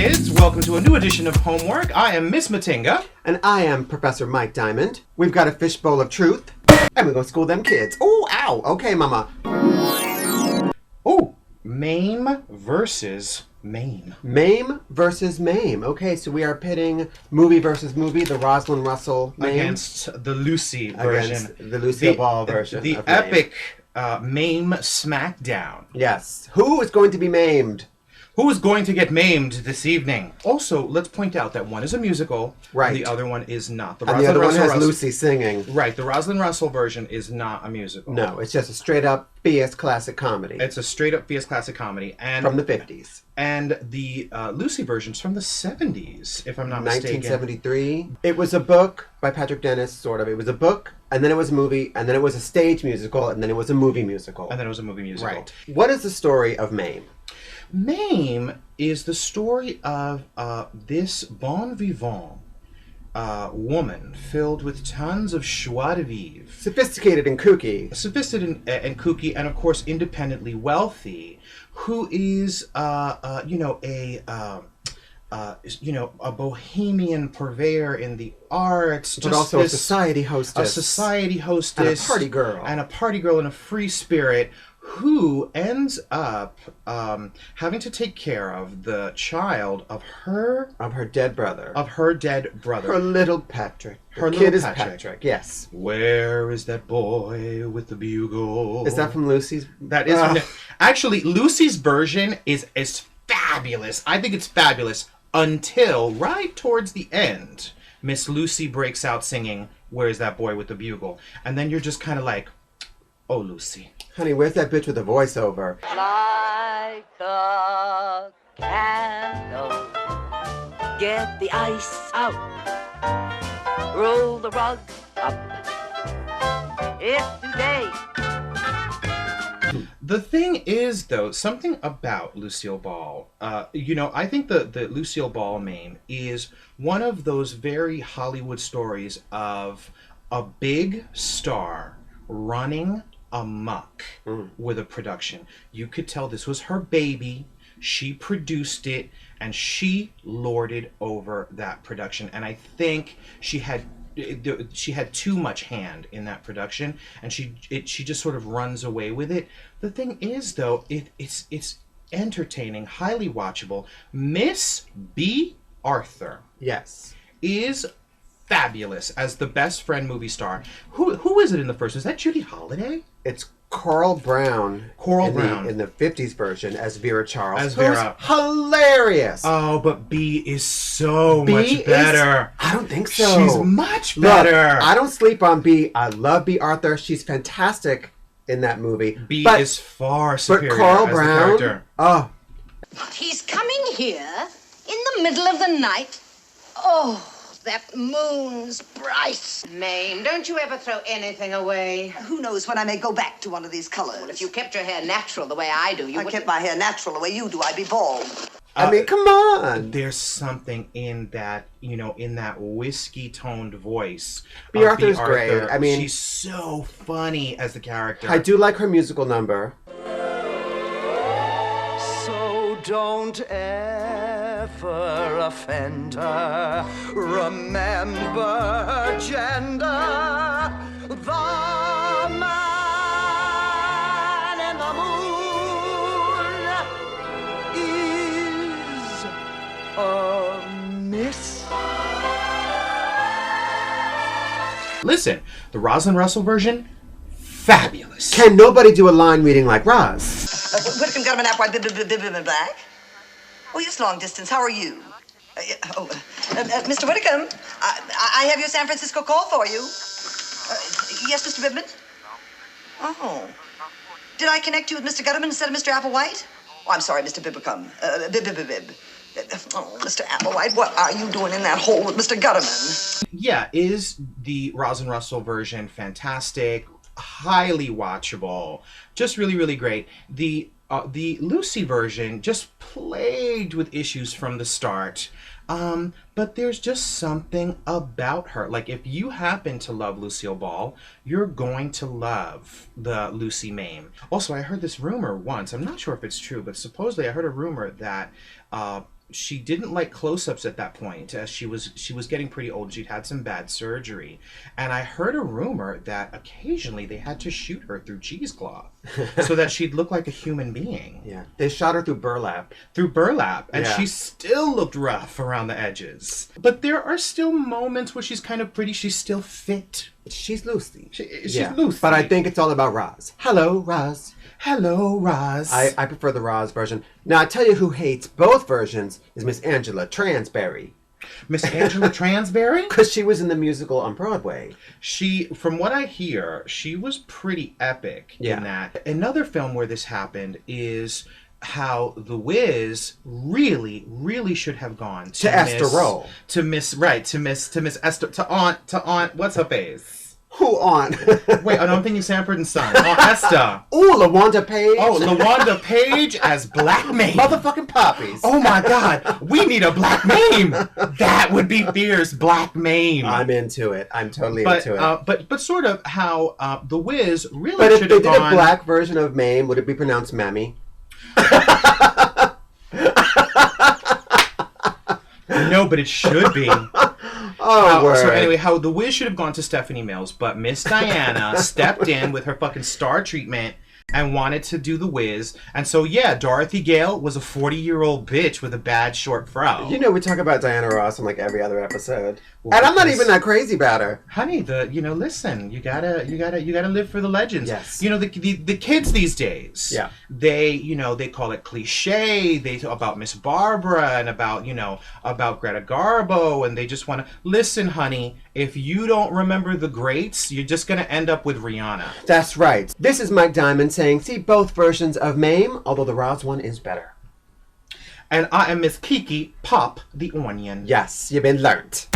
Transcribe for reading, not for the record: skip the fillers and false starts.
kids. Welcome to a new edition of Homework. I am Miss Matinga. And I am Professor Mike Diamond. We've got a fishbowl of truth, and we're gonna school them kids. Oh, ow. Okay, mama. Oh, Mame versus Mame. Mame versus Mame. Okay, so we are pitting movie versus movie, the Rosalind Russell Mame. Against the Lucy version. Against the Lucille Ball version. The of epic Mame Smackdown. Yes. Who is going to be maimed? Who is going to get maimed this evening? Also, let's point out that one is a musical, right, and the other one is not. The other one has Lucy singing. Right, the Rosalind Russell version is not a musical. No, it's just a straight-up BS classic comedy. It's a straight-up BS classic comedy. And from the 50s. And the Lucy version's from the 70s, if I'm not mistaken. 1973. It was a book by Patrick Dennis, sort of. It was a book, and then it was a movie, and then it was a stage musical, and then it was a movie musical. And then it was a movie musical. Right. What is the story of Mame? Mame is the story of this bon vivant woman filled with tons of joie de vivre. Sophisticated and kooky. Sophisticated and kooky, and of course independently wealthy, who is, a bohemian purveyor in the arts. But also a society hostess. A society hostess. And a party girl. And a party girl and a free spirit, who ends up having to take care of the child of her dead brother. Her little Patrick. Her kid little is Patrick. Yes. Where is that boy with the bugle? Is that from Lucy's? That is actually Lucy's version is fabulous. I think it's fabulous until right towards the end, Miss Lucy breaks out singing "Where's That Boy with the Bugle," and then you're just kind of like, "Oh, Lucy. Honey, where's that bitch with the voiceover?" Like a candle, get the ice out, roll the rug up. It's today. The thing is, though, something about Lucille Ball. I think the Lucille Ball Mame is one of those very Hollywood stories of a big star running amok with a production. You could tell this was her baby. She produced it, and she lorded over that production. And I think she had too much hand in that production, and she just sort of runs away with it. The thing is, though, it's entertaining, highly watchable. Miss B. Arthur, yes, is fabulous as the best friend movie star. Who is it in the first? Is that Judy Holliday? It's Coral Brown. Brown in the 50s version as Vera Charles. As Vera. Hilarious. Oh, but B is so much better. I don't think so. She's much better. Look, I don't sleep on B. I love B. Arthur. She's fantastic in that movie. B is far superior. But Coral as Brown, the character. Oh. He's coming here in the middle of the night. Oh, that moon's bright. Mame, don't you ever throw anything away? Who knows when I may go back to one of these colors? Well, if you kept your hair natural the way I do, I kept my hair natural the way you do, I'd be bald. I mean, come on. There's something in that, in that whiskey-toned voice. B. Arthur's great. I mean, she's so funny as the character. I do like her musical number. So don't ever offend her. Remember her gender. The man in the moon is a miss. Listen, the Rosalind Russell version, fabulous. Can nobody do a line reading like Roz? Whitcomb got him an app white black. Oh, yes, long distance. How are you? Mr. Whitcomb, I have your San Francisco call for you. Yes, Mr. Bibman? Oh. Did I connect you with Mr. Gutterman instead of Mr. Applewhite? Oh, I'm sorry, Mr. Bibicum. Bib. Oh, Mr. Applewhite, what are you doing in that hole with Mr. Gutterman? Yeah, is the Rosalind Russell version fantastic, highly watchable, just really, really great. The Lucy version just plagued with issues from the start. But there's just something about her. Like, if you happen to love Lucille Ball, you're going to love the Lucy Mame. Also, I heard this rumor once. I'm not sure if it's true, but supposedly I heard a rumor that she didn't like close-ups at that point. She was getting pretty old. She'd had some bad surgery, and I heard a rumor that occasionally they had to shoot her through cheesecloth so that she'd look like a human being. Yeah, they shot her through burlap. And she still looked rough around the edges. But there are still moments where she's kind of pretty. She's still fit. She's Lucy. She's Lucy. But I think it's all about Roz. Hello, Roz. Hello, Roz. I prefer the Roz version. Now, I tell you who hates both versions is Miss Angela Transberry. Miss Angela Transberry? Because she was in the musical on Broadway. She, from what I hear, she was pretty epic in that. Another film where this happened is how The Wiz really, really should have gone to Esther Roll. To Miss Esther, to Aunt, what's her face? Who Aunt? Wait, I don't think it's Sanford and Son. Aunt Esther. Ooh, LaWanda Page. Oh, LaWanda Page as Black Mame. Motherfucking poppies. Oh my God, we need a Black Mame. That would be fierce, Black Mame. I'm into it. I'm totally into it. But sort of how The Wiz really but should have gone. But if they did a black version of Mame, would it be pronounced Mammy? No, but it should be. So anyway, how The Wiz should have gone to Stephanie Mills, but Miss Diana stepped in with her fucking star treatment and wanted to do The Wiz. And so, yeah, Dorothy Gale was a 40-year-old bitch with a bad short fro. You know, we talk about Diana Ross on like every other episode. Well, and I'm not even that crazy about her. Honey, listen, you gotta live for the legends. Yes. You know, the kids these days, they call it cliche. They about Miss Barbara and about Greta Garbo, and they just want to listen, honey. If you don't remember the greats, you're just gonna end up with Rihanna. That's right. This is Mike Diamond saying, see both versions of Mame, although the Roz one is better. And I am Miss Kiki Pop the Onion. Yes, you've been learnt.